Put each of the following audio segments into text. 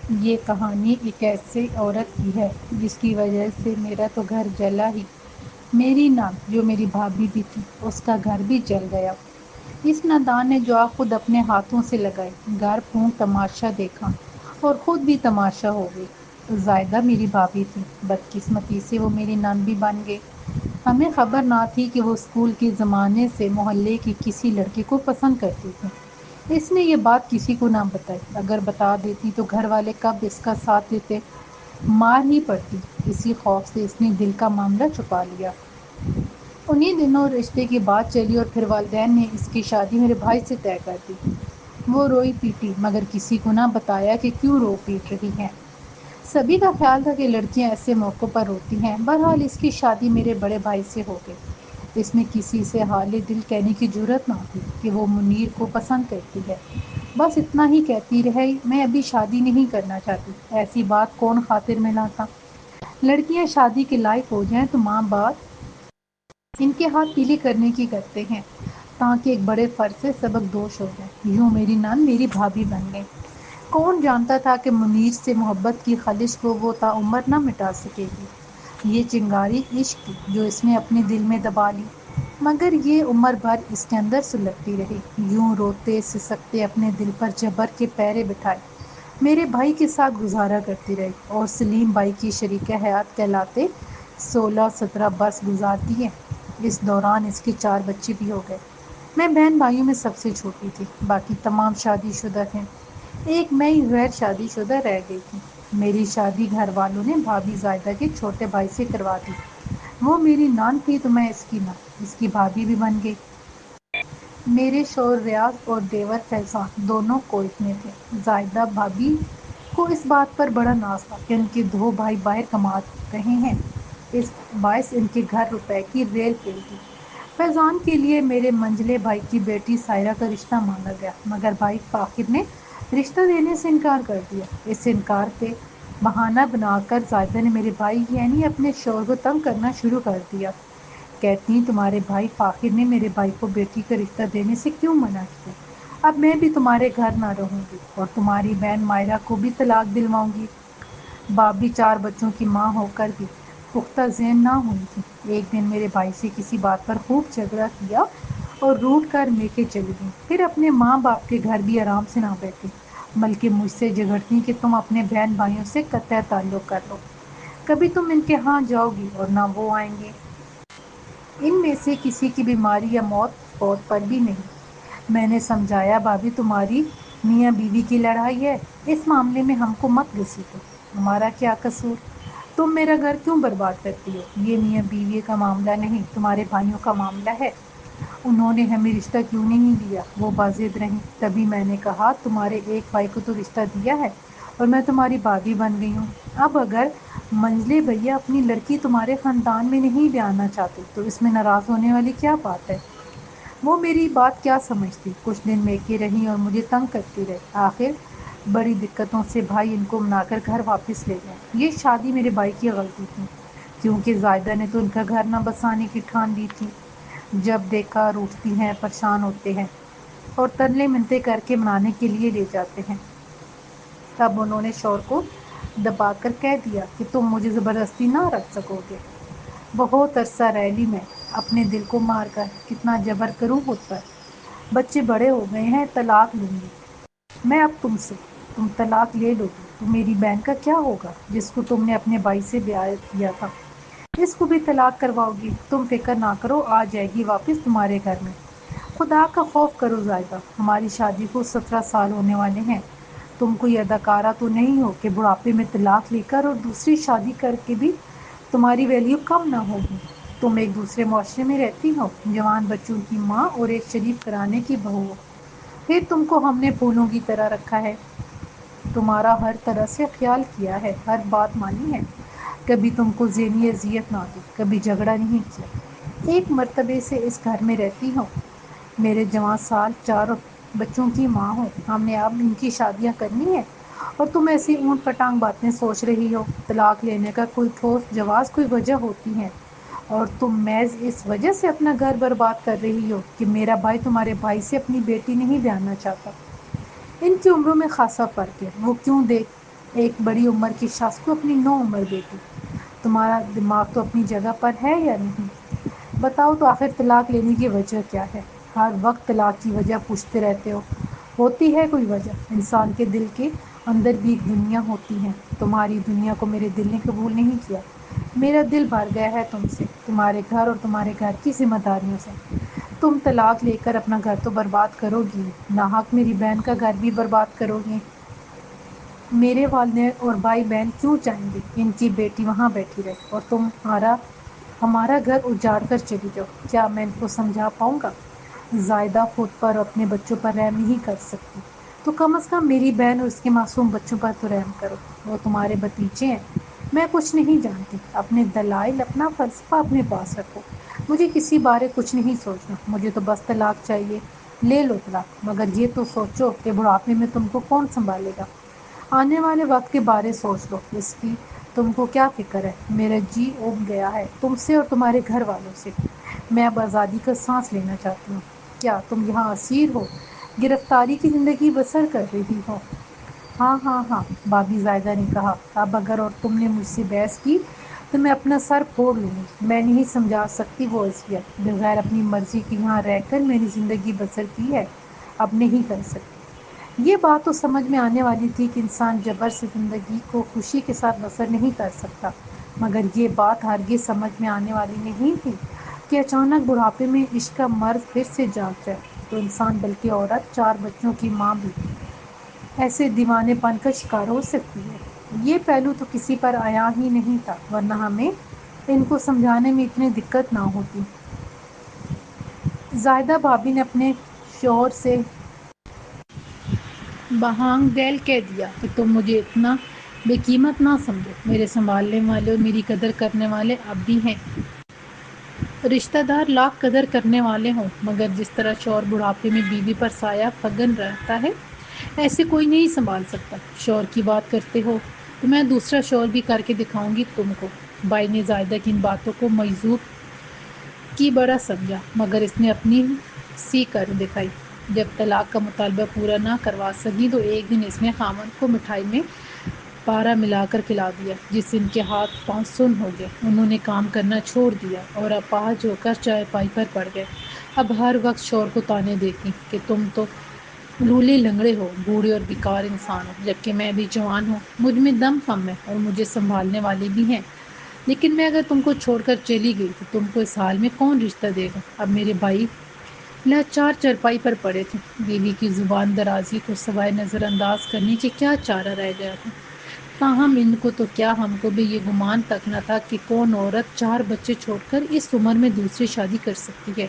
یہ کہانی ایک ایسی عورت کی ہے جس کی وجہ سے میرا تو گھر جلا ہی۔ میری نان جو میری بھابھی بھی تھی، اس کا گھر بھی جل گیا۔ اس نادان نے جو آگ خود اپنے ہاتھوں سے لگائی، گھر پھونک تماشا دیکھا اور خود بھی تماشا ہو گئی۔ زائدہ میری بھابھی تھی، بدقسمتی سے وہ میری نان بھی بن گئی۔ ہمیں خبر نہ تھی کہ وہ اسکول کے زمانے سے محلے کی کسی لڑکے کو پسند کرتی تھی۔ اس نے یہ بات کسی کو نہ بتائی، اگر بتا دیتی تو گھر والے کب اس کا ساتھ دیتے، مار ہی پڑتی۔ اسی خوف سے اس نے دل کا معاملہ چھپا لیا۔ انہی دنوں رشتے کی بات چلی اور پھر والدین نے اس کی شادی میرے بھائی سے طے کر دی۔ وہ روئی پیٹی مگر کسی کو نہ بتایا کہ کیوں رو پیٹ رہی ہیں۔ سبھی کا خیال تھا کہ لڑکیاں ایسے موقعوں پر روتی ہیں۔ بہرحال اس کی شادی میرے بڑے بھائی سے ہو گئی۔ اس میں کسی سے حال دل کہنے کی جرات نہ تھی کہ وہ منیر کو پسند کرتی ہے۔ بس اتنا ہی کہتی رہی، میں ابھی شادی نہیں کرنا چاہتی۔ ایسی بات کون خاطر میں لاتا؟ لڑکیاں شادی کے لائق ہو جائیں تو ماں باپ ان کے ہاتھ پیلے کرنے کی کرتے ہیں تاکہ ایک بڑے فرض سے سبق دوش ہو جائے۔ یوں میری نان میری بھابھی بن گئی۔ کون جانتا تھا کہ منیر سے محبت کی خلش کو وہ تا عمر نہ مٹا سکے گی۔ یہ چنگاری عشق کی جو اس نے اپنے دل میں دبا لی، مگر یہ عمر بھر اس کے اندر سلگتی رہی۔ یوں روتے سسکتے اپنے دل پر جبر کے پیرے بٹھائے میرے بھائی کے ساتھ گزارا کرتی رہی اور سلیم بھائی کی شریک حیات کہلاتے 16-17 برس گزار دیے۔ اس دوران اس کے 4 بچے بھی ہو گئے۔ میں بہن بھائیوں میں سب سے چھوٹی تھی، باقی تمام شادی شدہ تھے۔ ایک میں ہی غیر شادی شدہ رہ گئی تھی۔ میری شادی گھر والوں نے بھابھی زائدہ کے چھوٹے بھائی سے کروا دی۔ وہ میری نان تھی تو میں اس کی نان، اس کی بھابھی بھی بن گئی۔ میرے شوہر ریاض اور دیور فیضان دونوں کویت میں تھے۔ زائدہ بھابھی کو اس بات پر بڑا ناز تھا کہ ان کے 2 بھائی باہر کما رہے ہیں، اس باعث ان کے گھر روپے کی ریل پھیلتی۔ فیضان کے لیے میرے منجلے بھائی کی بیٹی سائرہ کا رشتہ مانگا گیا، مگر بھائی فاخر نے رشتہ دینے سے انکار کر دیا۔ اس انکار پہ بہانہ بنا کر زائدہ نے میرے بھائی یعنی اپنے شوہر کو تنگ کرنا شروع کر دیا۔ کہتی تمہارے بھائی فاخر نے میرے بھائی کو بیٹی کا رشتہ دینے سے کیوں منع کیا؟ اب میں بھی تمہارے گھر نہ رہوں گی اور تمہاری بہن مائرہ کو بھی طلاق دلواؤں گی۔ بابی 4 بچوں کی ماں ہو کر بھی پختہ ذہن نہ ہوئی تھی۔ ایک دن میرے بھائی سے کسی بات پر خوب جھگڑا کیا اور روٹھ کر میکے چلی گئی۔ پھر اپنے ماں باپ کے گھر بھی آرام سے نہ بیٹھی، بلکہ مجھ سے جھگڑتی کہ تم اپنے بہن بھائیوں سے قطع تعلق کر لو، کبھی تم ان کے ہاں جاؤ گی اور نہ وہ آئیں گے۔ ان میں سے کسی کی بیماری یا موت فوت پر بھی نہیں۔ میں نے سمجھایا بھابھی تمہاری میاں بیوی کی لڑائی ہے، اس معاملے میں ہم کو مت گھسیٹو، ہمارا کیا قصور؟ تم میرا گھر کیوں برباد کرتی ہو؟ یہ میاں بیوی کا معاملہ نہیں، تمہارے بھائیوں کا معاملہ ہے۔ انہوں نے ہمیں رشتہ کیوں نہیں دیا؟ وہ باضد رہیں۔ تبھی میں نے کہا تمہارے ایک بھائی کو تو رشتہ دیا ہے اور میں تمہاری بھابھی بن گئی ہوں۔ اب اگر منجلے بھیا اپنی لڑکی تمہارے خاندان میں نہیں بیانا چاہتے تو اس میں ناراض ہونے والی کیا بات ہے؟ وہ میری بات کیا سمجھتی؟ کچھ دن میکے رہی اور مجھے تنگ کرتی رہی۔ آخر بڑی دقتوں سے بھائی ان کو منا کر گھر واپس لے گئے۔ یہ شادی میرے بھائی کی غلطی تھی، کیونکہ زائدہ نے تو ان کا گھر نہ بسانے کی ٹھان لی تھی۔ جب دیکھا روٹھتی ہیں، پریشان ہوتے ہیں اور ترلے منتیں کر کے منانے کے لیے لے جاتے ہیں۔ تب انہوں نے شوہر کو دبا کر کہہ دیا کہ تم مجھے زبردستی نہ رکھ سکو گے۔ بہت عرصہ رہ لی میں اپنے دل کو مار کر، کتنا جبر کروں خود پر۔ بچے بڑے ہو گئے ہیں، طلاق لوں گی میں اب تم سے۔ تم طلاق لے لو گی تو میری بہن کا کیا ہوگا جس کو تم نے اپنے بھائی سے بیاہ کیا تھا؟ اس کو بھی طلاق کرواؤ گی؟ تم فکر نہ کرو، آ جائے گی واپس تمہارے گھر میں۔ خدا کا خوف کرو زائدہ، ہماری شادی کو 17 سال ہونے والے ہیں۔ تم کوئی اداکارہ تو نہیں ہو کہ بڑھاپے میں طلاق لے کر اور دوسری شادی کر کے بھی تمہاری ویلیو کم نہ ہوگی۔ تم ایک دوسرے معاشرے میں رہتی ہو، جوان بچوں کی ماں اور ایک شریف گھرانے کی بہو ہو، پھر تم کو ہم نے پھولوں کی طرح رکھا ہے، تمہارا ہر طرح سے خیال کیا ہے، ہر بات مانی ہے، کبھی تم کو ذہنی اذیت نہ دی، کبھی جھگڑا نہیں کیا۔ ایک مرتبے سے اس گھر میں رہتی ہو، میرے جوان سال 4 بچوں کی ماں ہو، ہم نے اب ان کی شادیاں کرنی ہیں اور تم ایسی اونٹ پٹانگ باتیں سوچ رہی ہو۔ طلاق لینے کا کوئی ٹھوس جواز، کوئی وجہ ہوتی ہے اور تم محض اس وجہ سے اپنا گھر برباد کر رہی ہو کہ میرا بھائی تمہارے بھائی سے اپنی بیٹی نہیں بیانا چاہتا۔ ان کی عمروں میں خاصا فرق ہے، وہ کیوں ایک بڑی عمر کی شخص کو اپنی 9 عمر بیٹی. تمہارا دماغ تو اپنی جگہ پر ہے یا نہیں؟ بتاؤ تو آخر طلاق لینے کی وجہ کیا ہے؟ ہر وقت طلاق کی وجہ پوچھتے رہتے ہو. ہوتی ہے کوئی وجہ. انسان کے دل کے اندر بھی ایک دنیا ہوتی ہے. تمہاری دنیا کو میرے دل نے قبول نہیں کیا. میرا دل بھر گیا ہے تم سے، تمہارے گھر اور تمہارے گھر کی ذمہ داریوں سے. تم طلاق لے کر اپنا گھر تو برباد کرو گی، ناحق میری بہن کا گھر بھی برباد کرو گی. میرے والدین اور بھائی بہن کیوں چاہیں گے ان کی بیٹی وہاں بیٹھی رہے اور ہمارا گھر اجاڑ کر چلی جاؤ؟ کیا میں ان کو سمجھا پاؤں گا؟ زائدہ خود پر اور اپنے بچوں پر رحم نہیں کر سکتی تو کم از کم میری بہن اور اس کے معصوم بچوں پر تو رحم کرو. وہ تمہارے بھتیجے ہیں. میں کچھ نہیں جانتی. اپنے دلائل، اپنا فلسفہ اپنے پاس رکھو. مجھے کسی بارے کچھ نہیں سوچنا. مجھے تو بس طلاق چاہیے. لے لو طلاق، مگر یہ تو سوچو کہ بڑھاپے میں تم کو کون سنبھالے گا. آنے والے وقت کے بارے سوچ لو. اس کی تم کو کیا فکر ہے؟ میرا جی اُب گیا ہے تم سے اور تمہارے گھر والوں سے. میں اب آزادی کا سانس لینا چاہتی ہوں. کیا تم یہاں اسیر ہو، گرفتاری کی زندگی بسر کر رہی ہو؟ ہاں ہاں ہاں، بابی زائدہ نے کہا. اب اگر اور تم نے مجھ سے بحث کی تو میں اپنا سر پھوڑ لوں گی. میں نہیں سمجھا سکتی وہ اذیت. بغیر اپنی مرضی کے یہاں رہ کر میری زندگی بسر کی ہے، اب نہیں کر سکتی. یہ بات تو سمجھ میں آنے والی تھی کہ انسان جبر سے زندگی کو خوشی کے ساتھ بسر نہیں کر سکتا، مگر یہ بات ہرگز سمجھ میں آنے والی نہیں تھی کہ اچانک بڑھاپے میں عشق کا مرض پھر سے جاگ جائے تو انسان بلکہ عورت 4 بچوں کی ماں بھی ایسے دیوانے پن کا شکار ہو سکتی ہے. یہ پہلو تو کسی پر آیا ہی نہیں تھا، ورنہ ہمیں ان کو سمجھانے میں اتنی دقت نہ ہوتی. زائدہ بھابی نے اپنے شوہر سے بہانگ دل کہہ دیا کہ تم مجھے اتنا بے قیمت نہ سمجھو. میرے سنبھالنے والے اور میری قدر کرنے والے اب بھی ہیں. رشتہ دار لاکھ قدر کرنے والے ہوں، مگر جس طرح شوہر بڑھاپے میں بیوی پر سایہ فگن رہتا ہے، ایسے کوئی نہیں سنبھال سکتا. شوہر کی بات کرتے ہو تو میں دوسرا شوہر بھی کر کے دکھاؤں گی تم کو. بھائی نے زائدہ کی ان باتوں کو مجذوب کی بڑا سمجھا، مگر اس نے اپنی سی کر دکھائی. جب طلاق کا مطالبہ پورا نہ کروا سکی تو ایک دن اس نے خاوند کو مٹھائی میں پارا ملا کر کھلا دیا، جس سے ان کے ہاتھ پاؤں سن ہو گئے. انہوں نے کام کرنا چھوڑ دیا اور اپاہج ہو کر چارپائی پر پڑ گئے. اب ہر وقت شوہر کو طعنے دیتی کہ تم تو لولے لنگڑے ہو، بوڑھے اور بیکار انسان ہو، جبکہ میں بھی جوان ہوں، مجھ میں دم کم ہے اور مجھے سنبھالنے والے بھی ہیں. لیکن میں اگر تم کو چھوڑ کر چلی گئی تو تم کو اس حال میں کون رشتہ دے گا؟ اب میرے بھائی لاچار چارپائی پر پڑے تھے. بیوی کی زبان درازی کو سوائے نظر انداز کرنے کے کیا چارہ رہ گیا تھا؟ تاہم ان کو تو کیا، ہم کو بھی یہ گمان تک نہ تھا کہ کون عورت 4 بچے چھوڑ کر اس عمر میں دوسری شادی کر سکتی ہے،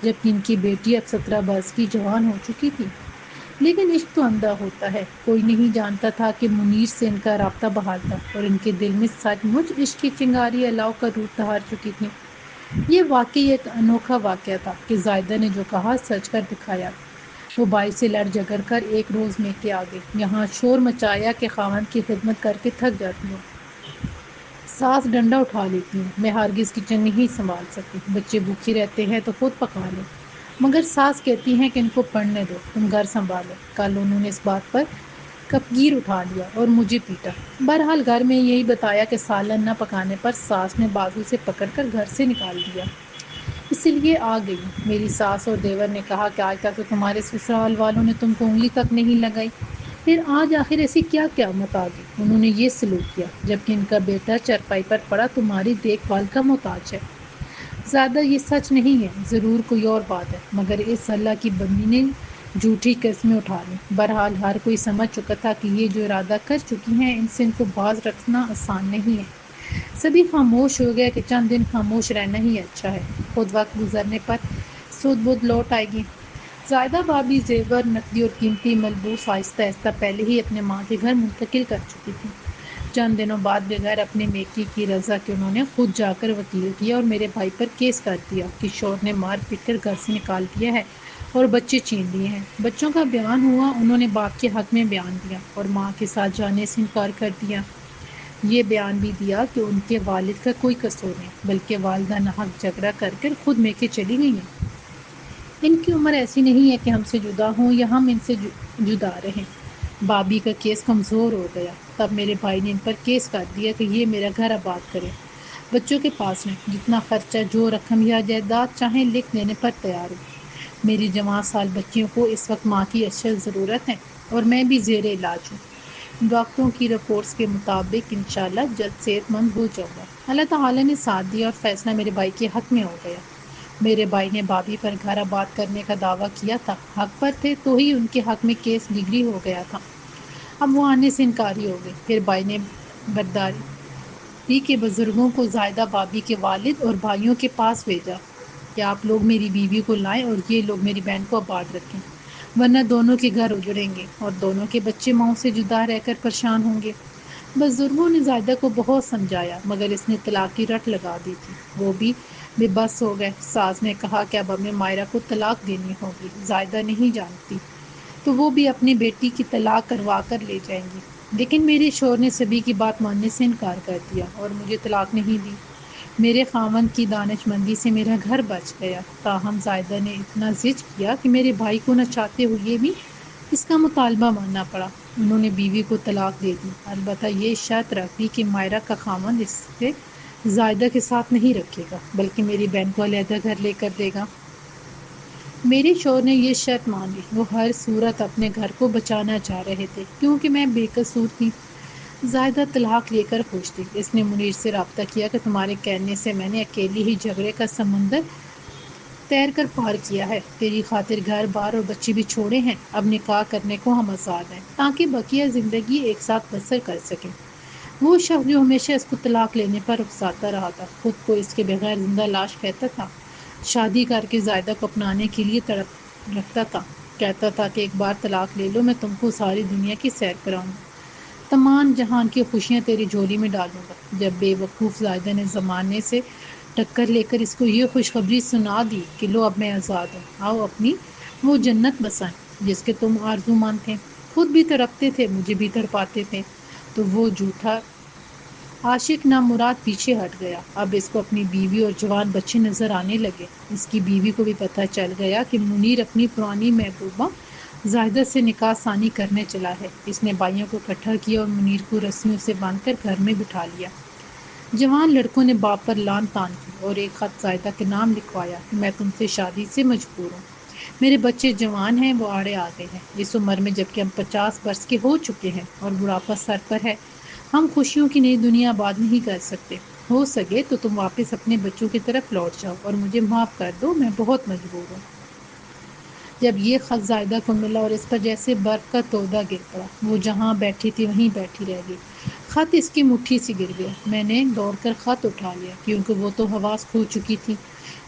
جبکہ ان کی بیٹی اب 17 برس کی جوان ہو چکی تھی. لیکن عشق تو اندھا ہوتا ہے. کوئی نہیں جانتا تھا کہ منیر سے ان کا رابطہ بحال تھا اور ان کے دل میں سچ مچ عشق کی چنگاری الاؤ کا روپ دھار چکی تھی. یہ واقعی ایک انوکھا واقعہ تھا کہ زائدہ نے جو کہا سچ کر دکھایا. وہ بھائی سے لڑ جھگڑ کر ایک روز میں کے آگے یہاں شور مچایا کہ خاوند کی خدمت کر کے تھک جاتی ہوں، ساس ڈنڈا اٹھا لیتی ہوں، میں ہرگز کچن نہیں سنبھال سکتی. بچے بھوکے رہتے ہیں تو خود پکا لو، مگر ساس کہتی ہیں کہ ان کو پڑھنے دو، تم گھر سنبھالو. کل انہوں نے اس بات پر کفگیر اٹھا لیا اور مجھے پیٹا. بہرحال گھر میں یہی بتایا کہ سالن نہ پکانے پر ساس نے بازو سے پکڑ کر گھر سے نکال دیا. اسی لیے آ گئی. میری ساس اور دیور نے کہا کہ آج تک تو تمہارے سسرال والوں نے تم کو انگلی تک نہیں لگائی، پھر آج آخر ایسی کیا قیامت آ گئی؟ انہوں نے یہ سلوک کیا جبکہ ان کا بیٹا چرپائی پر پڑا تمہاری دیکھ بھال کا محتاج ہے. زیادہ یہ سچ نہیں ہے، ضرور کوئی اور بات ہے، مگر اس اللہ کی بندی نے جھوٹی قسمیں اٹھا لی. بہرحال ہر کوئی سمجھ چکا تھا کہ یہ جو ارادہ کر چکی ہیں ان سے ان کو باز رکھنا آسان نہیں ہے. سبھی خاموش ہو گیا کہ چند دن خاموش رہنا ہی اچھا ہے، خود وقت گزرنے پر سود بدھ لوٹ آئے گی. زائدہ بھابی زیور، نقدی اور قیمتی ملبوس آہستہ آہستہ پہلے ہی اپنے ماں کے گھر منتقل کر چکی تھی. چند دنوں بعد بغیر اپنے میکی کی رضا کے انہوں نے خود جا کر وکیل کیا اور میرے بھائی پر کیس کر دیا کہ شوہر نے مار پیٹ کر گھر سے نکال دیا ہے اور بچے چھین لیے ہیں. بچوں کا بیان ہوا. انہوں نے باپ کے حق میں بیان دیا اور ماں کے ساتھ جانے سے انکار کر دیا. یہ بیان بھی دیا کہ ان کے والد کا کوئی قصور نہیں، بلکہ والدہ ناحق جھگڑا کر کر خود میکے چلی گئی ہیں. ان کی عمر ایسی نہیں ہے کہ ہم سے جدا ہوں یا ہم ان سے جدا رہیں. بابی کا کیس کمزور ہو گیا۔ تب میرے بھائی نے ان پر کیس کر دیا کہ یہ میرا گھر آباد کرے، بچوں کے پاس میں جتنا خرچہ جو رقم یا جائیداد چاہیں لکھ لینے پر تیار ہوں۔ میری جوان سال بچیوں کو اس وقت ماں کی اشد ضرورت ہے اور میں بھی زیر علاج ہوں۔ ڈاکٹروں کی رپورٹس کے مطابق انشاءاللہ جلد صحت مند ہو جاؤں گا۔ اللہ تعالیٰ نے ساتھ دیا اور فیصلہ میرے بھائی کے حق میں ہو گیا۔ میرے بھائی نے بابی پر گھر آباد کرنے کا دعویٰ کیا تھا، حق پر تھے تو ہی ان کے حق میں کیس ڈگری ہو گیا تھا۔ اب وہ آنے سے انکاری ہو گئی۔ پھر بھائی نے برداری کے بزرگوں کو زائدہ بابی کے والد اور بھائیوں کے پاس بھیجا کہ آپ لوگ میری بیوی کو لائیں اور یہ لوگ میری بہن کو آباد رکھیں، ورنہ دونوں کے گھر اجڑیں گے اور دونوں کے بچے ماؤں سے جدا رہ کر پریشان ہوں گے۔ بزرگوں نے زائدہ کو بہت سمجھایا مگر اس نے طلاق کی رٹ لگا دی تھی۔ وہ بھی بے بس ہو گئے۔ ساس نے کہا کہ اب ہمیں مائرہ کو طلاق دینی ہوگی، زائدہ نہیں جانتی تو وہ بھی اپنی بیٹی کی طلاق کروا کر لے جائیں گی۔ لیکن میرے شوہر نے سبھی کی بات ماننے سے انکار کر دیا اور مجھے طلاق نہیں دی۔ میرے خاوند کی دانش مندی سے میرا گھر بچ گیا، تاہم زائدہ نے اتنا ضد کیا کہ میرے بھائی کو نہ چاہتے ہوئے بھی اس کا مطالبہ ماننا پڑا۔ انہوں نے بیوی کو طلاق دے دی، البتہ یہ شرط رکھ دی کہ مائرہ کا خاوند اس سے زائدہ کے ساتھ نہیں رکھے گا بلکہ میری بہن کو علیحدہ گھر لے کر دے گا۔ میرے شوہر نے یہ شرط مان لی۔ وہ ہر صورت اپنے گھر کو بچانا چاہ رہے تھے کیونکہ میں بے قصور تھی۔ زائدہ طلاق لے کر خوش تھی۔ اس نے منیر سے رابطہ کیا کہ تمہارے کہنے سے میں نے اکیلی ہی جھگڑے کا سمندر تیر کر پار کیا ہے، تیری خاطر گھر بار اور بچے بھی چھوڑے ہیں، اب نکاح کرنے کو ہم آزاد ہیں تاکہ بقیہ زندگی ایک ساتھ بسر کر سکیں۔ وہ شخص جو ہمیشہ اس کو طلاق لینے پر اکساتا رہا تھا، خود کو اس کے بغیر زندہ لاش کہتا تھا، شادی کر کے زائدہ کو اپنانے کے لیے تڑپ رکھتا تھا، کہتا تھا کہ ایک بار طلاق لے لو، میں تم کو ساری دنیا کی سیر کراؤں گا، تمام جہان کی خوشیاں تیری جھولی میں ڈالوں گا۔ جب بے وقوف زائدہ نے زمانے سے ٹکر لے کر اس کو یہ خوشخبری سنا دی کہ لو اب میں آزاد ہوں، آؤ اپنی وہ جنت بسائیں جس کے تم آرزومند تھے، خود بھی تڑپتے تھے، مجھے بھی تڑپاتے تھے، تو وہ جھوٹا عاشق نامراد پیچھے ہٹ گیا۔ اب اس کو اپنی بیوی اور جوان بچے نظر آنے لگے۔ اس کی بیوی کو بھی پتہ چل گیا کہ منیر اپنی پرانی محبوبہ زائدہ سے نکاح ثانی کرنے چلا ہے۔ اس نے بھائیوں کو اکٹھا کیا اور منیر کو رسمیوں سے باندھ کر گھر میں بٹھا لیا۔ جوان لڑکوں نے باپ پر لان تان کی اور ایک خط زائدہ کے نام لکھوایا کہ میں تم سے شادی سے مجبور ہوں، میرے بچے جوان ہیں، وہ آڑے آ گئے ہیں اس عمر میں، جبکہ ہم 50 برس کے ہو چکے ہیں اور بڑھاپا سر پر ہے، ہم خوشیوں کی نئی دنیا آباد نہیں کر سکتے، ہو سکے تو تم واپس اپنے بچوں کی طرف لوٹ جاؤ اور مجھے معاف کر دو، میں بہت مجبور ہوں۔ جب یہ خط زائدہ کو ملا اور اس پر جیسے برف کا تودہ گر پڑا، وہ جہاں بیٹھی تھی وہیں بیٹھی رہ گئی۔ خط اس کی مٹھی سے گر گیا۔ میں نے دوڑ کر خط اٹھا لیا کیونکہ وہ تو حواس کھو چکی تھی۔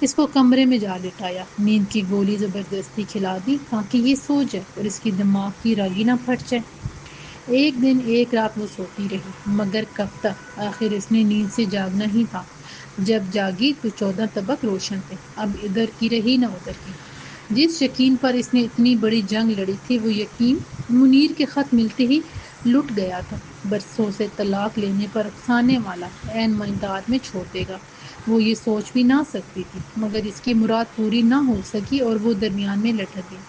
اس کو کمرے میں جا لٹایا، نیند کی گولی زبردستی کھلا دی تاکہ یہ سو جائے اور اس کی دماغ کی رگی نہ پھٹ جائے۔ ایک دن ایک رات وہ سوتی رہی، مگر کب تک؟ آخر اس نے نیند سے جاگنا ہی تھا۔ جب جاگی تو 14 طبق روشن تھے، اب ادھر کی رہی نہ ادھر کی۔ جس یقین پر اس نے اتنی بڑی جنگ لڑی تھی، وہ یقین منیر کے خط ملتے ہی لٹ گیا تھا۔ برسوں سے طلاق لینے پر اکسانے والا عین میدان میں چھوڑ دے گا، وہ یہ سوچ بھی نہ سکتی تھی، مگر اس کی مراد پوری نہ ہو سکی اور وہ درمیان میں لٹک گئی۔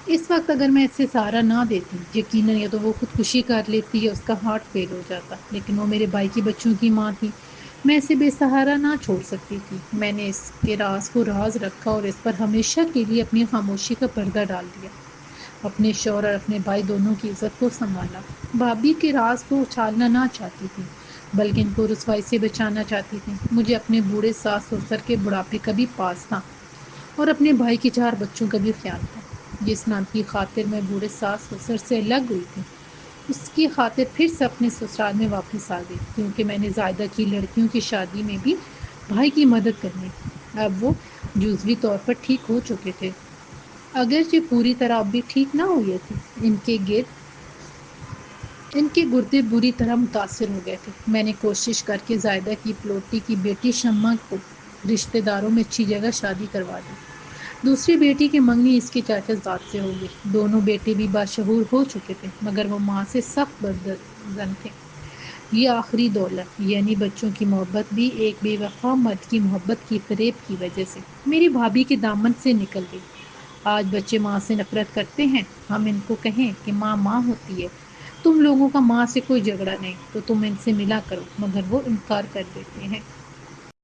اس وقت اگر میں اسے سہارا نہ دیتی، یقیناً یا تو وہ خودکشی کر لیتی یا اس کا ہارٹ فیل ہو جاتا، لیکن وہ میرے بھائی کی بچوں کی ماں تھی، میں اسے بے سہارا نہ چھوڑ سکتی تھی۔ میں نے اس کے راز کو راز رکھا اور اس پر ہمیشہ کے لیے اپنی خاموشی کا پردہ ڈال دیا، اپنے شوہر اور اپنے بھائی دونوں کی عزت کو سنبھالا۔ بھابھی کے راز کو اچھالنا نہ چاہتی تھی بلکہ ان کو رسوائی سے بچانا چاہتی تھی۔ مجھے اپنے بوڑھے ساس سسر کے بڑھاپے کا بھی پاس تھا اور اپنے بھائی کے 4 بچوں کا بھی خیال تھا۔ جس نام کی خاطر میں بوڑھے ساس سسر سے الگ ہوئی تھی، اس کی خاطر پھر سے اپنے سسرال میں واپس آ گئی کیونکہ میں نے زائدہ کی لڑکیوں کی شادی میں بھی بھائی کی مدد کرنی تھی۔ اب وہ جزوی طور پر ٹھیک ہو چکے تھے، اگرچہ پوری طرح اب بھی ٹھیک نہ ہوئے تھے۔ ان کے گردے بری طرح متاثر ہو گئے تھے۔ میں نے کوشش کر کے زائدہ کی پلوٹی کی بیٹی شمع کو رشتہ داروں میں اچھی جگہ شادی کروا دی۔ دوسری بیٹی کی منگنی اس کے چاچا زاد سے ہو گئی۔ دونوں بیٹے بھی باشعور ہو چکے تھے مگر وہ ماں سے سخت بدظن تھے۔ یہ آخری دولت یعنی بچوں کی محبت بھی ایک بے وفا مرد کی محبت کی فریب کی وجہ سے میری بھابھی کے دامن سے نکل گئی۔ آج بچے ماں سے نفرت کرتے ہیں، ہم ان کو کہیں کہ ماں ماں ہوتی ہے، تم لوگوں کا ماں سے کوئی جھگڑا نہیں تو تم ان سے ملا کرو، مگر وہ انکار کر دیتے ہیں۔